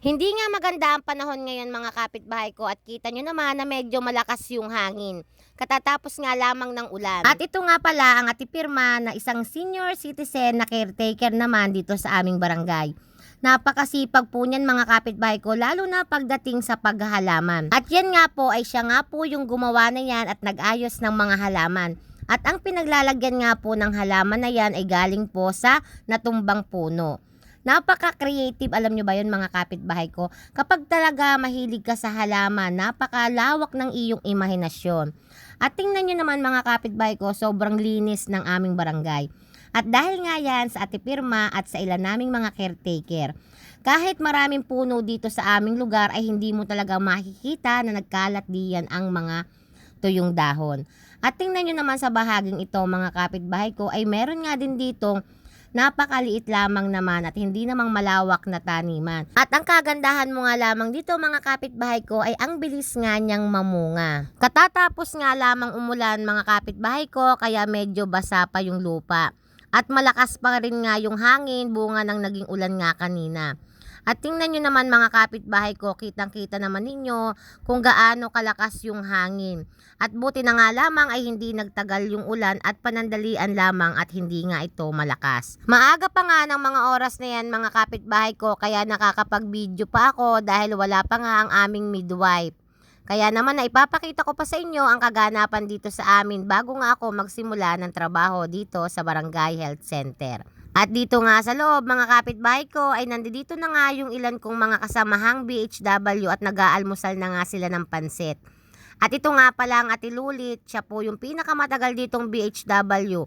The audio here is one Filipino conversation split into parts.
Hindi nga maganda ang panahon ngayon mga kapitbahay ko at kita nyo naman na medyo malakas yung hangin. Katatapos nga lamang ng ulan. At ito nga pala ang Ate Pirma na isang senior citizen na caretaker naman dito sa aming barangay. Napakasipag po niyan mga kapitbahay ko lalo na pagdating sa paghahalaman. At yan nga po ay siya nga po yung gumawa na yan at nag-ayos ng mga halaman. At ang pinaglalagyan nga po ng halaman na yan ay galing po sa natumbang puno. Napaka-creative, alam nyo ba yun mga kapitbahay ko? Kapag talaga mahilig ka sa halaman, napakalawak ng iyong imahinasyon. At tingnan nyo naman mga kapitbahay ko, sobrang linis ng aming barangay. At dahil nga yan sa Ate Pirma at sa ilan naming mga caretaker, kahit maraming puno dito sa aming lugar ay hindi mo talaga makikita na nagkalat diyan ang mga tuyong dahon. At tingnan nyo naman sa bahaging ito mga kapitbahay ko ay meron nga din dito napakaliit lamang naman at hindi namang malawak na taniman. At ang kagandahan mo nga lamang dito mga kapitbahay ko ay ang bilis nga niyang mamunga. Katatapos nga lamang umulan mga kapitbahay ko kaya medyo basa pa yung lupa. At malakas pa rin nga yung hangin bunga ng naging ulan nga kanina. At tingnan nyo naman mga kapitbahay ko, kitang-kita naman ninyo kung gaano kalakas yung hangin. At buti na nga lamang ay hindi nagtagal yung ulan at panandalian lamang at hindi nga ito malakas. Maaga pa nga ng mga oras na yan mga kapitbahay ko kaya nakakapag-video pa ako dahil wala pa nga ang aming midwife. Kaya naman na ipapakita ko pa sa inyo ang kaganapan dito sa amin bago nga ako magsimula ng trabaho dito sa Barangay Health Center. At dito nga sa loob mga kapitbahay ko ay nandito na nga yung ilan kong mga kasamahang BHW at nag-aalmusal na nga sila ng pansit. At ito nga pala ang Ate Lulit, siya po yung pinakamatagal ditong BHW.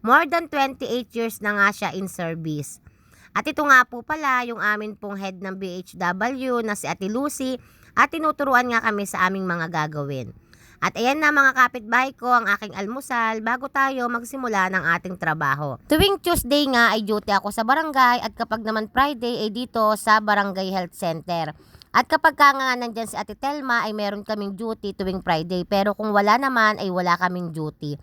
More than 28 years na nga siya in service. At ito nga po pala yung amin pong head ng BHW na si Ate Lucy at tinuturuan nga kami sa aming mga gagawin. At ayan na mga kapitbahay ko ang aking almusal bago tayo magsimula ng ating trabaho. Tuwing Tuesday nga ay duty ako sa barangay at kapag naman Friday ay dito sa Barangay Health Center. At kapag nga nandyan si Ate Telma ay meron kaming duty tuwing Friday pero kung wala naman ay wala kaming duty.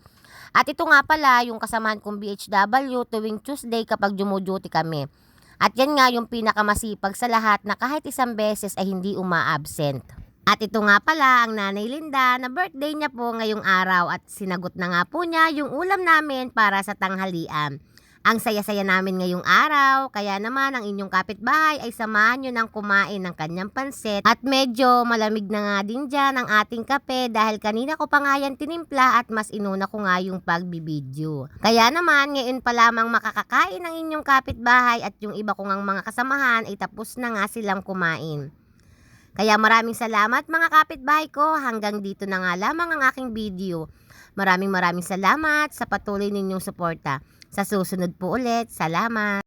At ito nga pala yung kasamahan kong BHW tuwing Tuesday kapag duty kami. At yan nga yung pinakamasipag sa lahat na kahit isang beses ay hindi uma-absent. At ito nga pala ang Nanay Linda na birthday niya po ngayong araw at sinagot na nga po niya yung ulam namin para sa tanghalian. Ang saya-saya namin ngayong araw, kaya naman ang inyong kapitbahay ay samahan nyo ng kumain ng kanyang pansit. At medyo malamig na nga din dyan ang ating kape dahil kanina ko pa nga yan tinimpla at mas inuna ko nga yung pagbibideo. Kaya naman ngayon pa lamang makakakain ng inyong kapitbahay at yung iba ko ngang mga kasamahan ay tapos na nga silang kumain. Kaya maraming salamat mga kapitbahay ko, hanggang dito na nga lamang ang aking video. Maraming salamat sa patuloy ninyong suporta. Sa susunod po ulit, salamat!